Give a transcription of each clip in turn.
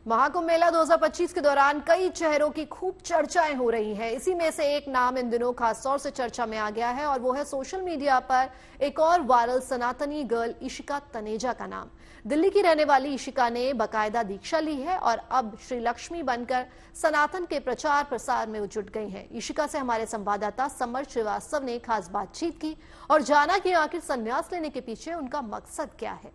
महाकुंभ मेला 2025 के दौरान कई चेहरों की खूब चर्चाएं हो रही हैं। इसी में से एक नाम इन दिनों खासतौर से चर्चा में आ गया है और वो है सोशल मीडिया पर एक और वायरल सनातनी गर्ल इशिका तनेजा का नाम। दिल्ली की रहने वाली इशिका ने बाकायदा दीक्षा ली है और अब श्री लक्ष्मी बनकर सनातन के प्रचार प्रसार में जुट गई हैं। इशिका से हमारे संवाददाता समर श्रीवास्तव ने खास बातचीत की और जाना कि आखिर संन्यास लेने के पीछे उनका मकसद क्या है।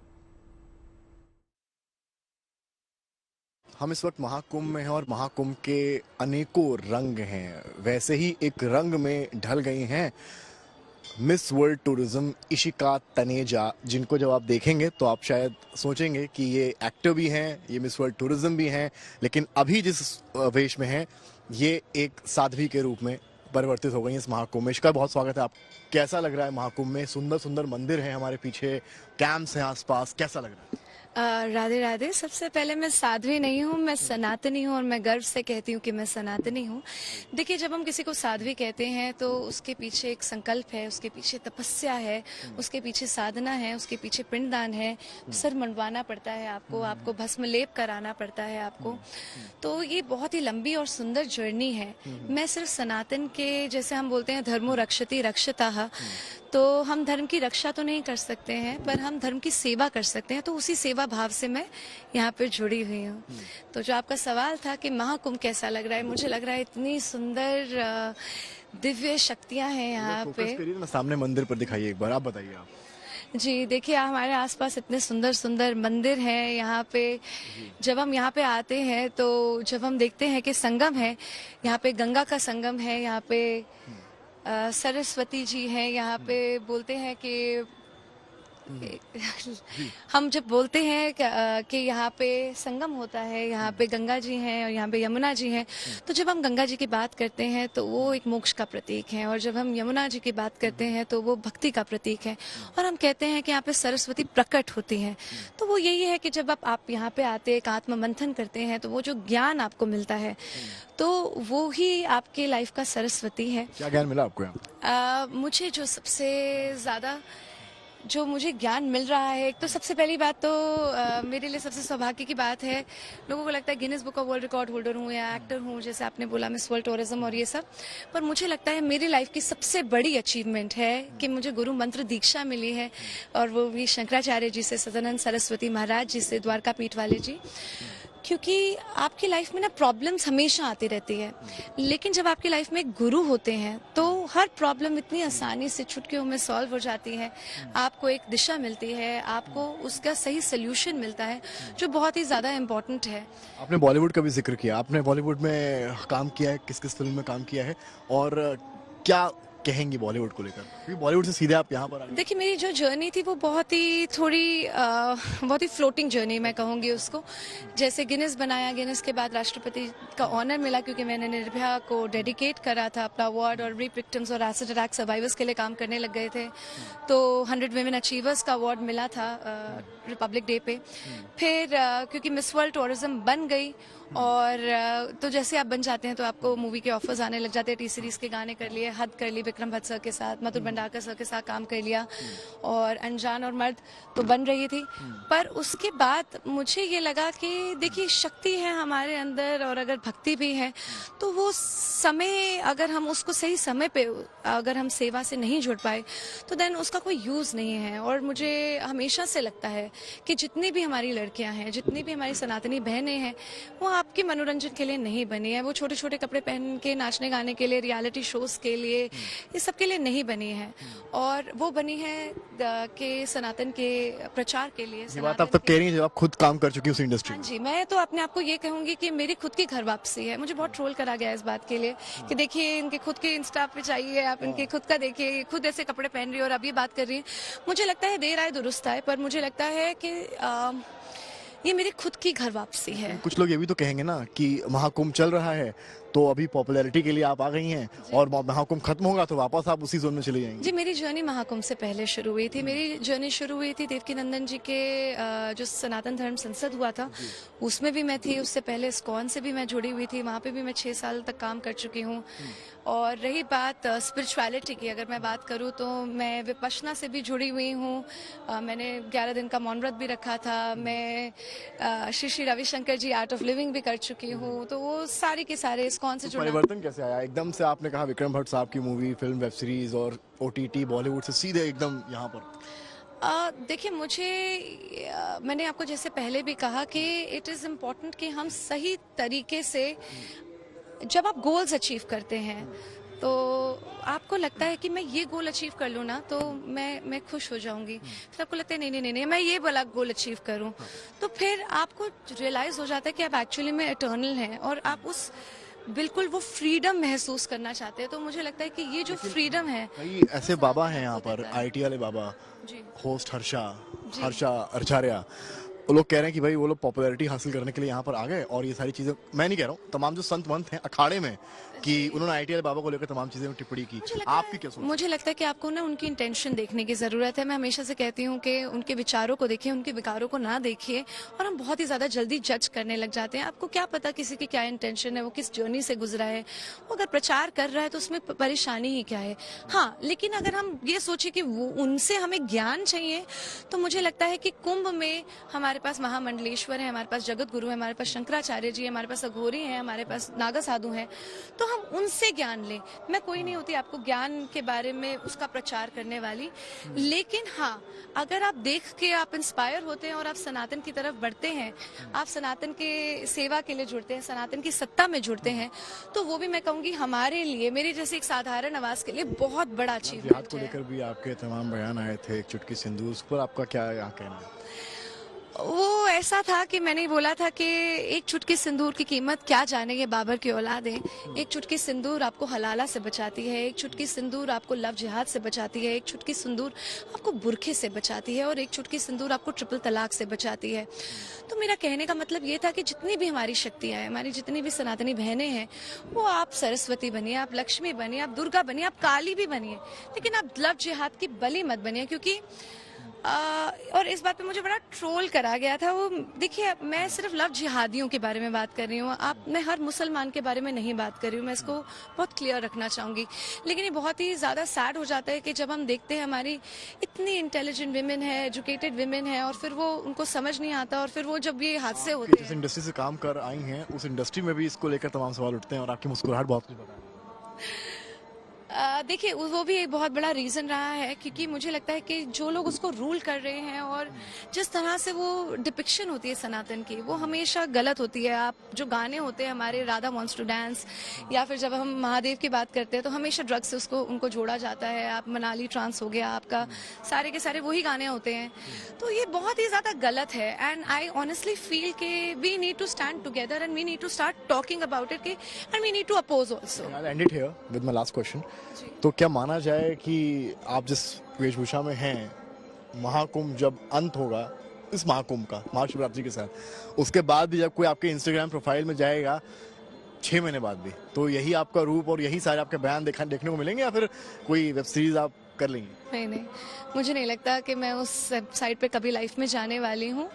हम इस वक्त महाकुंभ में हैं और महाकुंभ के अनेकों रंग हैं। वैसे ही एक रंग में ढल गई हैं miss world tourism Ishika Taneja, जिनको जब आप देखेंगे तो आप शायद सोचेंगे कि ये एक्टर भी हैं, ये मिस वर्ल्ड टूरिज्म भी हैं, लेकिन अभी जिस वेश में हैं ये एक साध्वी के रूप में परिवर्तित हो गई इस महाकुंभ में। इशिका, बहुत स्वागत है। आप कैसा लग रहा है महाकुंभ में? सुंदर सुंदर मंदिर हैं हमारे पीछे, कैंप्स हैं आसपास, कैसा लग रहा है? राधे राधे। सबसे पहले मैं साध्वी नहीं हूँ, मैं सनातनी हूँ और मैं गर्व से कहती हूँ कि मैं सनातनी हूँ। देखिए, जब हम किसी को साध्वी कहते हैं तो उसके पीछे एक संकल्प है, उसके पीछे तपस्या है, उसके पीछे साधना है, उसके पीछे पिंडदान है, सर मंडवाना पड़ता है आपको भस्म लेप कराना पड़ता है आपको। तो ये बहुत ही लंबी और सुंदर जर्नी है। मैं सिर्फ सनातन के, जैसे हम बोलते हैं धर्मो रक्षति रक्षतः, तो हम धर्म की रक्षा तो नहीं कर सकते हैं पर हम धर्म की सेवा कर सकते हैं। तो उसी सेवा भाव से मैं यहाँ पे जुड़ी हुई हूँ। तो जो आपका सवाल था कि महाकुंभ कैसा लग रहा है, मुझे लग रहा है इतनी सुंदर दिव्य शक्तियाँ हैं यहाँ पे। सामने मंदिर पर दिखाइए एक बार, आप बताइए। आप जी देखिए, हमारे आसपास इतने सुंदर सुंदर मंदिर हैं यहाँ पे। जब हम यहाँ पे आते हैं तो जब हम देखते हैं कि संगम है यहाँ पे, गंगा का संगम है यहाँ पे, सरस्वती जी हैं यहाँ पे। बोलते हैं कि हम जब बोलते हैं कि यहाँ पे संगम होता है, यहाँ पे गंगा जी हैं और यहाँ पे यमुना जी हैं, तो जब हम गंगा जी की बात करते हैं तो वो एक मोक्ष का प्रतीक है और जब हम यमुना जी की बात करते हैं तो वो भक्ति का प्रतीक है। और हम कहते हैं कि यहाँ पे सरस्वती प्रकट होती हैं। तो वो यही है कि जब आप यहाँ पे आते एक आत्म मंथन करते हैं तो वो जो ज्ञान आपको मिलता है तो वो ही आपके लाइफ का सरस्वती है। क्या ज्ञान मिला आपको यहाँ? मुझे जो सबसे ज्यादा जो मुझे ज्ञान मिल रहा है, एक तो सबसे पहली बात तो मेरे लिए सबसे सौभाग्य की बात है, लोगों को लगता है Guinness book of world record holder हूँ या एक्टर हूँ, जैसे आपने बोला मिस वर्ल्ड टूरिज्म और ये सब, पर मुझे लगता है मेरी लाइफ की सबसे बड़ी अचीवमेंट है कि मुझे गुरु मंत्र दीक्षा मिली है और वो भी शंकराचार्य जी से, सदानंद सरस्वती महाराज जी से, द्वारका पीठ वाले जी। क्योंकि आपकी लाइफ में ना प्रॉब्लम्स हमेशा आती रहती है, लेकिन जब आपकी लाइफ में एक गुरु होते हैं तो हर प्रॉब्लम इतनी आसानी से चुटकियों में सॉल्व हो जाती है। आपको एक दिशा मिलती है, आपको उसका सही सोल्यूशन मिलता है, जो बहुत ही ज़्यादा इम्पोर्टेंट है। आपने बॉलीवुड का भी जिक्र किया, आपने बॉलीवुड में काम किया है, किस किस फिल्म में काम किया है और क्या कहेंगी बॉलीवुड को लेकर? क्योंकि बॉलीवुड से सीधे आप यहाँ पर आ गए। देखिए, मेरी जो जर्नी थी वो बहुत ही बहुत ही फ्लोटिंग जर्नी मैं कहूँगी उसको। जैसे गिनीज बनाया, गिनीज के बाद राष्ट्रपति का ऑनर मिला क्योंकि मैंने निर्भया को डेडिकेट करा था अपना अवार्ड और रेप विक्टिम्स और एसिड अटैक सर्वाइवर्स के लिए काम करने लग गए थे। तो 100 वुमेन अचीवर्स का अवार्ड मिला था रिपब्लिक डे पे। फिर क्योंकि मिस वर्ल्ड टूरिज्म बन गई और तो जैसे आप बन जाते हैं तो आपको मूवी के ऑफर्स आने लग जाते हैं। टी सीरीज के गाने कर लिए, हद कर ली विक्रम भट्ट सर के साथ, मधुर भंडारकर सर के साथ काम कर लिया और अनजान और मर्द तो बन रही थी। पर उसके बाद मुझे ये लगा कि देखिए, शक्ति है हमारे अंदर और अगर भक्ति भी है तो वो समय, अगर हम उसको सही समय पे अगर हम सेवा से नहीं जुड़ पाए तो देन उसका कोई यूज़ नहीं है। और मुझे हमेशा से लगता है कि जितनी भी हमारी लड़कियां हैं, जितनी भी हमारी सनातनी बहनें हैं, वो आपके मनोरंजन के लिए नहीं बनी है, वो छोटे छोटे कपड़े पहन के नाचने गाने के लिए, रियलिटी शोज के लिए, ये सब के लिए नहीं बनी है। और वो बनी है कि सनातन के प्रचार के लिए। ये बात आप तब कह रही हैं जब आप खुद काम कर चुकी उस इंडस्ट्री में। जी, मैं तो अपने आप को ये कहूंगी कि मेरी खुद की घर वापसी है। मुझे बहुत ट्रोल करा गया इस बात के लिए कि देखिए, इनके खुद के इंस्टा पे चाहिए, आप इनके खुद का देखिए, खुद ऐसे कपड़े पहन रही है और अब ये बात कर रही है। मुझे लगता है देर आए दुरुस्त आए, पर मुझे लगता है कि ये मेरी खुद की घर वापसी है। कुछ लोग ये भी तो कहेंगे ना कि महाकुंभ चल रहा है तो अभी पॉपुलैरिटी के लिए आप आ गई हैं और महाकुंभ खत्म होगा तो वापस आप उसी जोन में चली जाएंगी। जी, मेरी जर्नी महाकुंभ से पहले शुरू हुई थी। मेरी जर्नी शुरू हुई थी देवकीनंदन जी के जो सनातन धर्म संसद हुआ था उसमें भी मैं थी। उससे पहले इस्कॉन से भी मैं जुड़ी हुई थी, वहाँ पे भी मैं 6 साल तक काम कर चुकी हूँ। और रही बात स्पिरिचुअलिटी की, अगर मैं बात करूँ तो मैं विपश्यना से भी जुड़ी हुई हूँ। मैंने 11 दिन का मौन व्रत भी रखा था। मैं श्री श्री रविशंकर जी आर्ट ऑफ लिविंग भी कर चुकी हूँ। तो वो सारे के सारे इस्कॉन से जुड़ा। परिवर्तन कैसे आया एकदम से? आपने कहा विक्रम भट्ट साहब की मूवी, फिल्म, वेब सीरीज और OTT बॉलीवुड से सीधे एकदम यहाँ पर। देखिए, मैंने आपको जैसे पहले भी कहा कि इट इज़ इम्पोर्टेंट कि हम सही तरीके से, जब आप गोल्स अचीव करते हैं तो आपको लगता है कि मैं ये गोल अचीव कर लूँ ना तो मैं खुश हो जाऊंगी। फिर आपको लगता है नहीं, मैं ये वाला गोल अचीव करूँ, तो फिर आपको रियलाइज हो जाता है कि आप एक्चुअली में इटर्नल हैं और आप उस बिल्कुल वो फ्रीडम महसूस करना चाहते हैं। तो मुझे लगता है कि ये जो फ्रीडम है, कई ऐसे बाबा हैं यहाँ पर, IT वाले बाबा, होस्ट हर्षा आचार्य, वो लोग कह रहे हैं कि भाई वो लोग पॉपुलैरिटी हासिल करने के लिए यहाँ पर आ गए और ये सारी चीजें, मैं नहीं कह रहा हूँ, तमाम जो संत मंत हैं अखाड़े में, कि उन्होंने IT वाले बाबा को लेकर तमाम चीजें टिप्पणी की। आपकी क्या सोच? मुझे लगता है कि आपको ना उनकी इंटेंशन देखने की जरूरत है। मैं हमेशा से कहती हूँ कि उनके विचारों को देखिए, उनके विकारों को ना देखिए। और हम बहुत ही ज्यादा जल्दी जज करने लग जाते हैं। आपको क्या पता किसी की क्या इंटेंशन है, वो किस जर्नी से गुजरा है, वो अगर प्रचार कर रहा है तो उसमें परेशानी ही क्या है। हाँ, लेकिन अगर हम ये सोचे कि वो उनसे हमें ज्ञान चाहिए, तो मुझे लगता है कि कुंभ में हमारे पास महामंडलेश्वर है, हमारे पास जगत गुरु है, हमारे पास शंकराचार्य जी है, हमारे पास अघोरी है, हमारे पास नागा साधु हैं, तो हम उनसे ज्ञान लें। मैं कोई नहीं होती आपको ज्ञान के बारे में उसका प्रचार करने वाली, लेकिन हाँ, अगर आप देख के आप इंस्पायर होते हैं और आप सनातन की तरफ बढ़ते हैं, आप सनातन के सेवा के लिए जुड़ते हैं, सनातन की सत्ता में जुड़ते हैं, तो वो भी मैं कहूँगी हमारे लिए, मेरी जैसे एक साधारण आवाज के लिए बहुत बड़ा अचीवमेंट को लेकर भी आपके तमाम बयान आए थे, एक चुटकी सिंदूर, उस पर आपका क्या यहाँ कहना है? वो ऐसा था कि मैंने बोला था कि एक चुटकी सिंदूर की कीमत क्या जाने, ये बाबर की औलाद है। एक चुटकी सिंदूर आपको हलाला से बचाती है, एक चुटकी सिंदूर आपको लव जिहाद से बचाती है, एक चुटकी सिंदूर आपको बुरखे से बचाती है और एक चुटकी सिंदूर आपको ट्रिपल तलाक से बचाती है। तो मेरा कहने का मतलब ये था कि जितनी भी हमारी शक्तियाँ हैं, हमारी जितनी भी सनातनी बहनें हैं, वो आप सरस्वती बनिए, आप लक्ष्मी बनिए, आप दुर्गा बनिए, आप काली भी बनिए, लेकिन आप लव जिहाद की बलि मत बनिए। क्योंकि और इस बात पे मुझे बड़ा ट्रोल करा गया था। वो देखिए, मैं सिर्फ लव जिहादियों के बारे में बात कर रही हूँ, मैं हर मुसलमान के बारे में नहीं बात कर रही हूँ। मैं इसको बहुत क्लियर रखना चाहूँगी। लेकिन ये बहुत ही ज़्यादा सैड हो जाता है कि जब हम देखते हैं हमारी इतनी इंटेलिजेंट विमेन है, एजुकेटेड विमेन है, और फिर वो उनको समझ नहीं आता, और फिर वो जब ये हादसे होते हैं। जिस इंडस्ट्री से काम कर आई हैं, उस इंडस्ट्री में भी इसको लेकर तमाम सवाल उठते हैं और आपकी मुस्कुराहट बहुत कुछ बता रही है। देखिए, वो भी एक बहुत बड़ा रीज़न रहा है, क्योंकि मुझे लगता है कि जो लोग उसको रूल कर रहे हैं और जिस तरह से वो डिपिक्शन होती है सनातन की, वो हमेशा गलत होती है। आप जो गाने होते हैं हमारे, राधा वॉन्ट्स टू डांस, या फिर जब हम महादेव की बात करते हैं तो हमेशा ड्रग्स से उनको जोड़ा जाता है। आप मनाली ट्रांस हो गया आपका, सारे के सारे वही गाने होते हैं। तो ये बहुत ही ज़्यादा गलत है। एंड आई ऑनेस्टली फील कि we need to stand together and we need to start talking about it, and we need to oppose also. I'll end it here with my last question. तो क्या माना जाए कि आप जिस वेशभूषा में हैं, महाकुंभ जब अंत होगा, इस महाकुंभ का, महाशिवरात्रि के साथ, उसके बाद भी जब कोई आपके इंस्टाग्राम प्रोफाइल में जाएगा 6 महीने बाद भी, तो यही आपका रूप और यही सारे आपके बयान देखने को मिलेंगे, या फिर कोई वेब सीरीज आप कर लेंगी? नहीं, मुझे नहीं लगता कि मैं उस साइड पे कभी लाइफ में जाने वाली हूँ।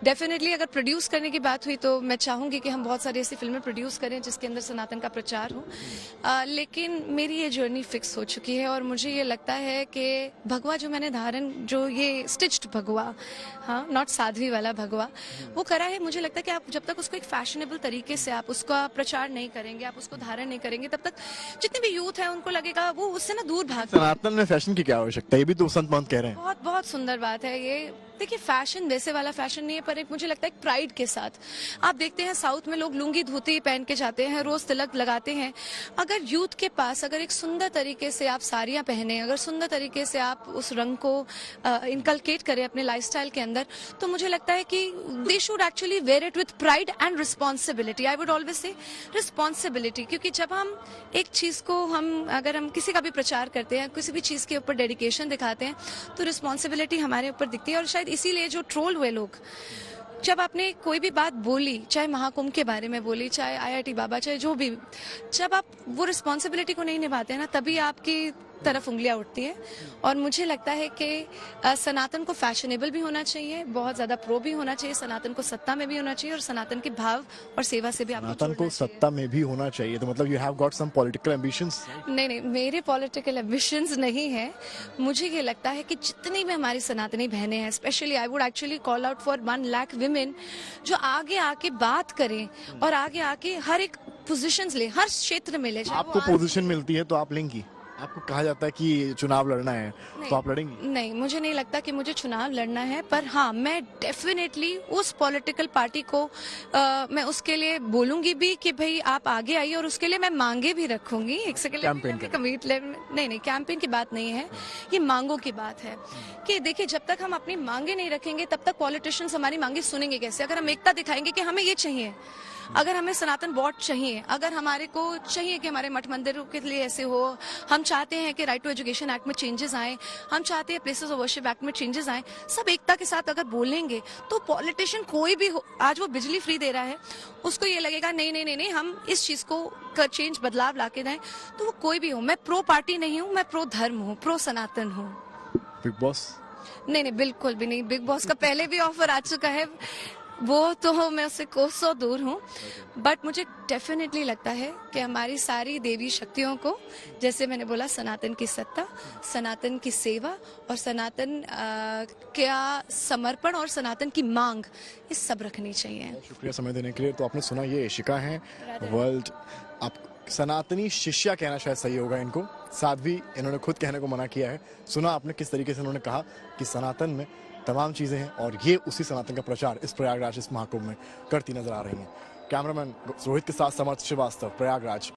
डेफिनेटली अगर प्रोड्यूस करने की बात हुई तो मैं चाहूँगी कि हम बहुत सारी ऐसी फिल्में प्रोड्यूस करें जिसके अंदर सनातन का प्रचार हो। लेकिन मेरी ये जर्नी फिक्स हो चुकी है और मुझे ये लगता है कि भगवा जो मैंने धारण, जो ये स्टिच्ड भगवा, हाँ, नॉट साध्वी वाला भगवा, वो करा है। मुझे लगता है कि आप जब तक उसको एक फैशनेबल तरीके से आप उसका प्रचार नहीं करेंगे, आप उसको धारण नहीं करेंगे, तब तक जितने भी यूथ है उनको लगेगा वो उससे ना दूर भाग। सनातन में फैशन की क्या आवश्यकता है, ये भी तो संत मंत कह रहे हैं। बहुत बहुत सुंदर बात है ये। देखिए, फैशन वैसे वाला फैशन नहीं है, पर एक मुझे लगता है एक प्राइड के साथ आप देखते हैं साउथ में लोग लुंगी धोती पहन के जाते हैं, रोज तिलक लगाते हैं। अगर यूथ के पास अगर एक सुंदर तरीके से आप साड़ियाँ पहने, अगर सुंदर तरीके से आप उस रंग को इनकलकेट करें अपने लाइफस्टाइल के अंदर, तो मुझे लगता है कि they should actually wear it with pride and responsibility. I would always say responsibility, क्योंकि जब हम एक चीज को अगर हम किसी का भी प्रचार करते हैं, किसी भी चीज के ऊपर डेडिकेशन दिखाते हैं, तो रिस्पॉन्सिबिलिटी हमारे ऊपर दिखती है। और शायद इसीलिए जो ट्रोल हुए लोग, जब आपने कोई भी बात बोली, चाहे महाकुंभ के बारे में बोली, चाहे IIT बाबा, चाहे जो भी, जब आप वो रिस्पॉन्सिबिलिटी को नहीं निभाते हैं ना, तभी आपकी तरफ उंगलियां उठती है। और मुझे लगता है कि सनातन को फैशनेबल भी होना चाहिए, बहुत ज्यादा प्रो भी होना चाहिए, सनातन को सत्ता में भी होना चाहिए और सनातन के भाव और सेवा से भी आपको सनातन को सत्ता में भी होना चाहिए, तो मतलब you have got some political ambitions? नहीं, मेरे पॉलिटिकल एम्बिशंस नहीं है। मुझे ये लगता है कि जितनी भी हमारी सनातनी बहनें हैं, specially I would actually call out for 1 lakh women जो आगे आके बात करें और आगे आके हर एक पोजीशंस ले, हर क्षेत्र में ले। आपको पोजीशन मिलती है तो आप लेंगी? आपको कहा जाता है कि चुनाव लड़ना है तो आप लड़ेंगी? नहीं, मुझे नहीं लगता कि मुझे चुनाव लड़ना है, पर हाँ, मैं डेफिनेटली उस पॉलिटिकल पार्टी को मैं उसके लिए बोलूंगी भी कि भाई आप आगे आइए, और उसके लिए मैं मांगे भी रखूंगी। एक सेकंड, नहीं, कैंपेन की बात नहीं है, ये मांगों की बात है। कि देखिए, जब तक हम अपनी मांगे नहीं रखेंगे तब तक पॉलिटिशियंस हमारी मांगे सुनेंगे कैसे? अगर हम एकता दिखाएंगे कि हमें ये चाहिए, अगर हमें सनातन बोर्ड चाहिए, अगर हमारे को चाहिए कि हमारे मठ मंदिरों के लिए ऐसे हो, हम चाहते हैं कि राइट टू एजुकेशन एक्ट में चेंजेस आए, हम चाहते हैं प्लेसेस ऑफ वर्शिप एक्ट में चेंजेस आए, सब एकता के साथ अगर बोलेंगे तो पॉलिटिशियन कोई भी हो, आज वो बिजली फ्री दे रहा है, उसको ये लगेगा नहीं नहीं नहीं नहीं, हम इस चीज को चेंज बदलाव लाके दें, तो वो कोई भी हो। मैं प्रो पार्टी नहीं हूँ, मैं प्रो धर्म हूँ, प्रो सनातन हूँ। Big boss? नहीं, बिल्कुल भी नहीं। बिग बॉस का पहले भी ऑफर आ चुका है, वो तो मैं उससे कोसों दूर हूँ। बट मुझे डेफिनेटली लगता है कि हमारी सारी देवी शक्तियों को, जैसे मैंने बोला, सनातन की सत्ता, सनातन की सेवा और सनातन क्या समर्पण और सनातन की मांग, ये सब रखनी चाहिए। शुक्रिया समय देने के लिए। तो आपने सुना, ये इशिका हैं, वर्ल्ड आप सनातनी शिष्या कहना शायद सही होगा इनको, साध्वी इन्होंने खुद कहने को मना किया है। सुना आपने किस तरीके से उन्होंने कहा कि सनातन में तमाम चीजें हैं और ये उसी सनातन का प्रचार इस प्रयागराज, इस महाकुंभ में करती नजर आ रही हैं। कैमरामैन रोहित के साथ समर्थ श्रीवास्तव, प्रयागराज।